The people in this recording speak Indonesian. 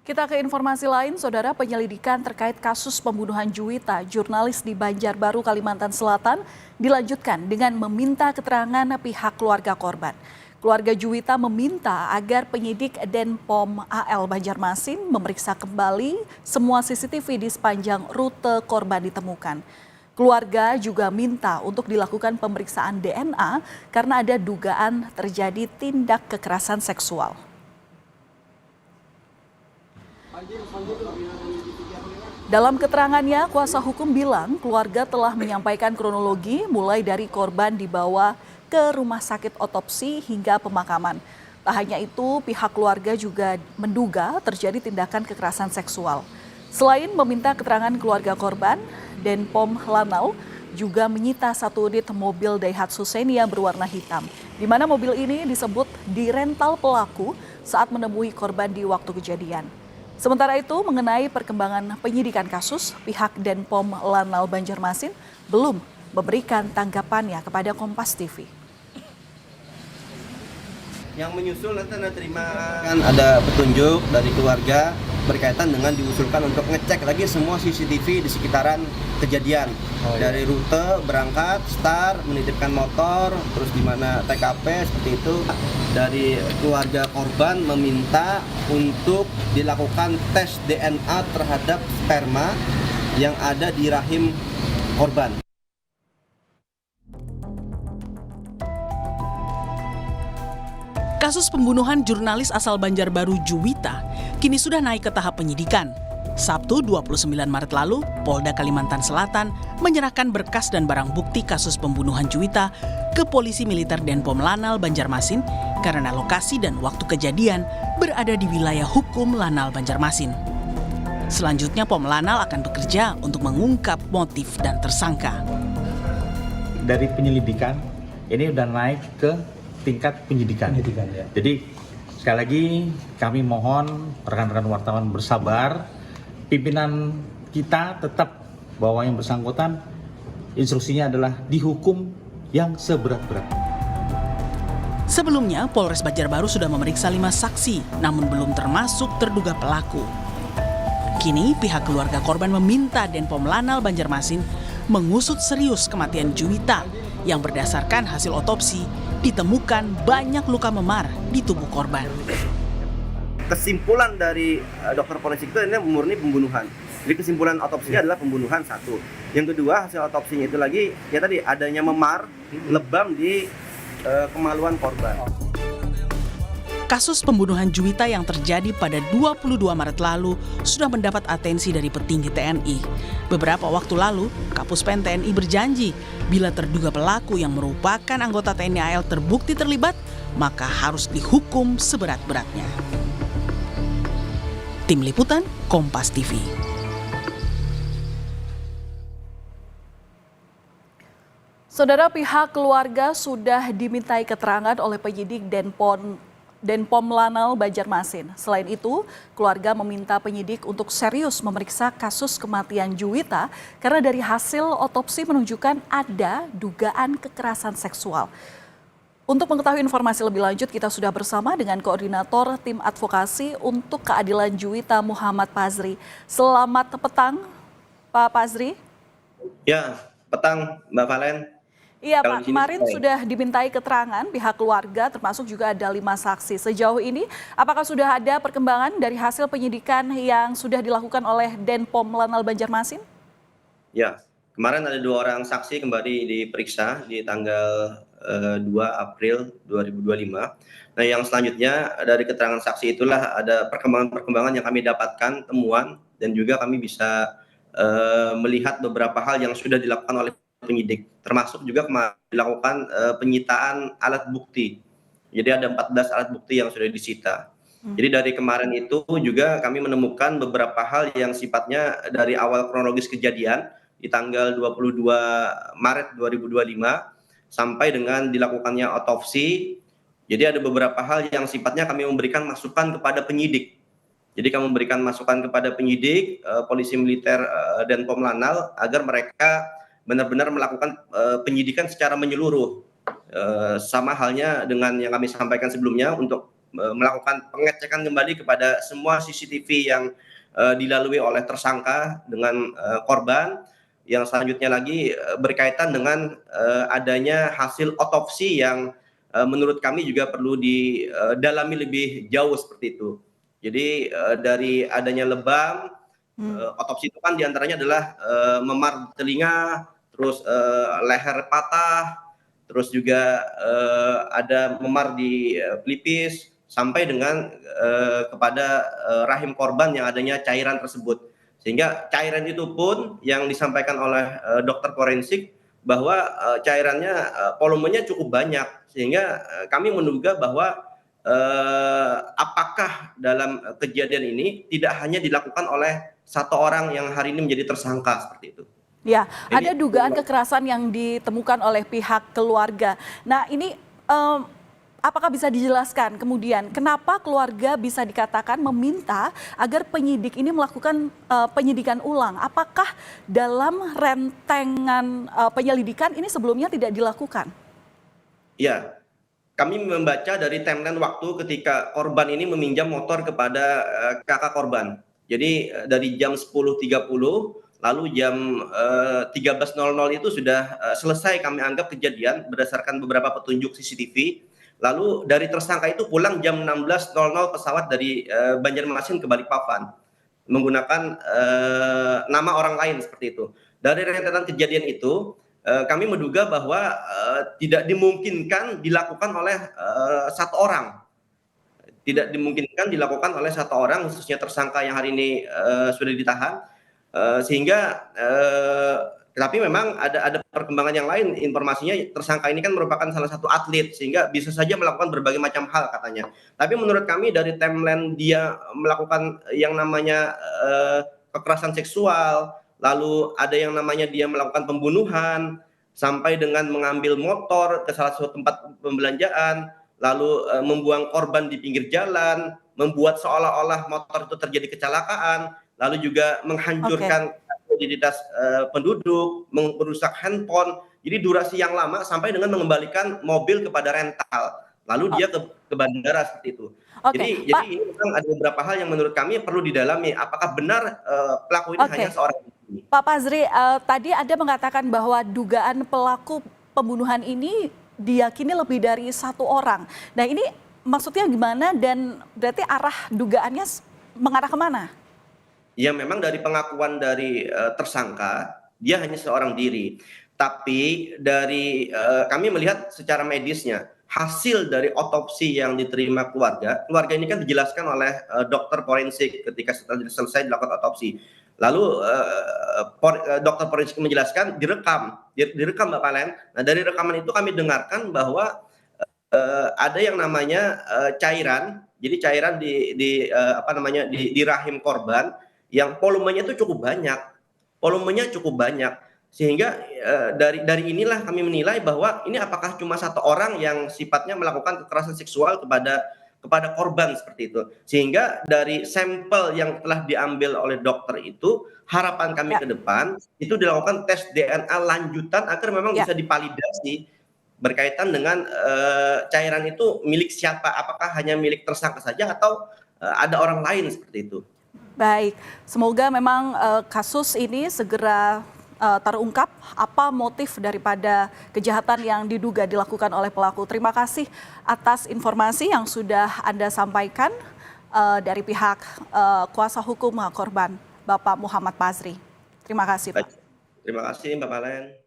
Kita ke informasi lain, Saudara. Penyelidikan terkait kasus pembunuhan Juwita, jurnalis di Banjarbaru, Kalimantan Selatan, dilanjutkan dengan meminta keterangan pihak keluarga korban. Keluarga Juwita meminta agar penyidik Denpom AL Banjarmasin memeriksa kembali semua CCTV di sepanjang rute korban ditemukan. Keluarga juga minta untuk dilakukan pemeriksaan DNA karena ada dugaan terjadi tindak kekerasan seksual. Dalam keterangannya, kuasa hukum bilang keluarga telah menyampaikan kronologi mulai dari korban dibawa ke rumah sakit otopsi hingga pemakaman. Tak hanya itu, pihak keluarga juga menduga terjadi tindakan kekerasan seksual. Selain meminta keterangan keluarga korban, Denpom Lanau juga menyita satu unit mobil Daihatsu Xenia berwarna hitam, di mana mobil ini disebut dirental pelaku saat menemui korban di waktu kejadian. Sementara itu, mengenai perkembangan penyidikan kasus, pihak Denpom Lanal Banjarmasin belum memberikan tanggapannya kepada Kompas TV. Yang menyusul nanti Anda terima kan ada petunjuk dari keluarga berkaitan dengan diusulkan untuk ngecek lagi semua CCTV di sekitaran kejadian. Dari rute berangkat, start, menitipkan motor, terus di mana TKP seperti itu. Dari keluarga korban meminta untuk dilakukan tes DNA terhadap sperma yang ada di rahim korban. Kasus pembunuhan jurnalis asal Banjarbaru Juwita kini sudah naik ke tahap penyidikan. Sabtu 29 Maret lalu, Polda Kalimantan Selatan menyerahkan berkas dan barang bukti kasus pembunuhan Juwita ke Polisi Militer Denpom Lanal Banjarmasin karena lokasi dan waktu kejadian berada di wilayah hukum Lanal Banjarmasin. Selanjutnya Pom Lanal akan bekerja untuk mengungkap motif dan tersangka. Dari penyelidikan, ini udah naik ke tingkat penyidikan. Ya. Jadi sekali lagi kami mohon rekan-rekan wartawan bersabar, pimpinan kita tetap bahwa yang bersangkutan instruksinya adalah dihukum yang seberat-beratnya. Sebelumnya, Polres Banjarbaru sudah memeriksa 5 saksi, namun belum termasuk terduga pelaku. Kini, pihak keluarga korban meminta Denpom Lanal Banjarmasin mengusut serius kematian Juwita yang berdasarkan hasil otopsi ditemukan banyak luka memar di tubuh korban. Kesimpulan dari dokter forensik itu ini murni pembunuhan. Jadi kesimpulan otopsinya adalah pembunuhan satu. Yang kedua, hasil otopsinya itu lagi ya tadi adanya memar lebam di kemaluan korban. Kasus pembunuhan Juwita yang terjadi pada 22 Maret lalu sudah mendapat atensi dari petinggi TNI. Beberapa waktu lalu, Kapuspen TNI berjanji bila terduga pelaku yang merupakan anggota TNI AL terbukti terlibat, maka harus dihukum seberat-beratnya. Tim Liputan, Kompas TV. Saudara, pihak keluarga sudah dimintai keterangan oleh penyidik Denpom Lanal Banjarmasin. Selain itu, keluarga meminta penyidik untuk serius memeriksa kasus kematian Juwita karena dari hasil otopsi menunjukkan ada dugaan kekerasan seksual. Untuk mengetahui informasi lebih lanjut, kita sudah bersama dengan Koordinator Tim Advokasi untuk Keadilan Juwita, Muhammad Pazri. Selamat petang, Pak Pazri. Ya, petang Mbak Valen. Iya Pak, kemarin sudah dimintai keterangan pihak keluarga termasuk juga ada 5 saksi. Sejauh ini apakah sudah ada perkembangan dari hasil penyidikan yang sudah dilakukan oleh Denpom Lanal Banjarmasin? Ya, kemarin ada 2 orang saksi kembali diperiksa di tanggal 2 April 2025. Nah yang selanjutnya dari keterangan saksi itulah ada perkembangan-perkembangan yang kami dapatkan, temuan, dan juga kami bisa melihat beberapa hal yang sudah dilakukan oleh penyidik, termasuk juga dilakukan penyitaan alat bukti. Jadi ada 14 alat bukti yang sudah disita. Jadi dari kemarin itu juga kami menemukan beberapa hal yang sifatnya dari awal kronologis kejadian di tanggal 22 Maret 2025 sampai dengan dilakukannya otopsi. Jadi ada beberapa hal yang sifatnya kami memberikan masukan kepada penyidik. Jadi kami memberikan masukan kepada penyidik, Polisi Militer Denpom Lanal agar mereka benar-benar melakukan penyidikan secara menyeluruh, sama halnya dengan yang kami sampaikan sebelumnya untuk melakukan pengecekan kembali kepada semua CCTV yang dilalui oleh tersangka dengan korban. Yang selanjutnya lagi berkaitan dengan adanya hasil otopsi yang menurut kami juga perlu didalami lebih jauh seperti itu. Jadi dari adanya lebam, otopsi itu kan diantaranya adalah memar di telinga, terus leher patah, terus juga ada memar di pelipis, sampai dengan kepada rahim korban yang adanya cairan tersebut. Sehingga cairan itu pun yang disampaikan oleh dokter forensik bahwa cairannya volumenya cukup banyak, sehingga kami menduga bahwa apakah dalam kejadian ini tidak hanya dilakukan oleh satu orang yang hari ini menjadi tersangka seperti itu. Ya, Jadi, ada dugaan kekerasan yang ditemukan oleh pihak keluarga. Nah, ini apakah bisa dijelaskan kemudian kenapa keluarga bisa dikatakan meminta agar penyidik ini melakukan penyidikan ulang? Apakah dalam rentengan penyelidikan ini sebelumnya tidak dilakukan? Ya, kami membaca dari timeline waktu ketika korban ini meminjam motor kepada kakak korban. Jadi dari jam 10.30 lalu jam 13.00 itu sudah selesai kami anggap kejadian berdasarkan beberapa petunjuk CCTV. Lalu dari tersangka itu pulang jam 16.00 pesawat dari Banjarmasin ke Balikpapan menggunakan nama orang lain seperti itu. Dari rentetan kejadian itu kami menduga bahwa tidak dimungkinkan dilakukan oleh satu orang. Tidak dimungkinkan dilakukan oleh satu orang, khususnya tersangka yang hari ini sudah ditahan, sehingga tapi memang ada perkembangan yang lain. Informasinya tersangka ini kan merupakan salah satu atlet, sehingga bisa saja melakukan berbagai macam hal katanya. Tapi menurut kami dari timeline dia melakukan yang namanya kekerasan seksual, lalu ada yang namanya dia melakukan pembunuhan, sampai dengan mengambil motor ke salah satu tempat pembelanjaan, lalu membuang korban di pinggir jalan, membuat seolah-olah motor itu terjadi kecelakaan, lalu juga menghancurkan identitas penduduk, merusak handphone. Jadi durasi yang lama sampai dengan mengembalikan mobil kepada rental. Lalu dia ke bandara seperti itu. Jadi ini memang ada beberapa hal yang menurut kami perlu didalami. Apakah benar pelaku ini hanya seorang ini? Pak Pazri, tadi Anda mengatakan bahwa dugaan pelaku pembunuhan ini diyakini lebih dari satu orang. Nah, ini maksudnya gimana dan berarti arah dugaannya mengarah kemana? Ya, memang dari pengakuan dari tersangka, dia hanya seorang diri. Tapi dari kami melihat secara medisnya, hasil dari otopsi yang diterima keluarga ini kan dijelaskan oleh dokter forensik ketika setelah selesai dilakukan otopsi. Lalu dokter forensik menjelaskan direkam Mbak Palen. Nah, dari rekaman itu kami dengarkan bahwa ada yang namanya cairan. Jadi cairan di rahim korban yang volumenya itu cukup banyak, sehingga dari inilah kami menilai bahwa ini apakah cuma satu orang yang sifatnya melakukan kekerasan seksual kepada korban seperti itu. Sehingga dari sampel yang telah diambil oleh dokter itu, harapan kami ke depan itu dilakukan tes DNA lanjutan agar memang bisa divalidasi berkaitan dengan cairan itu milik siapa, apakah hanya milik tersangka saja atau ada orang lain seperti itu. Baik, semoga memang kasus ini segera terungkap apa motif daripada kejahatan yang diduga dilakukan oleh pelaku. Terima kasih atas informasi yang sudah Anda sampaikan dari pihak kuasa hukum korban, Bapak Muhammad Pazri. Terima kasih, Pak. Terima kasih, Mbak Palen.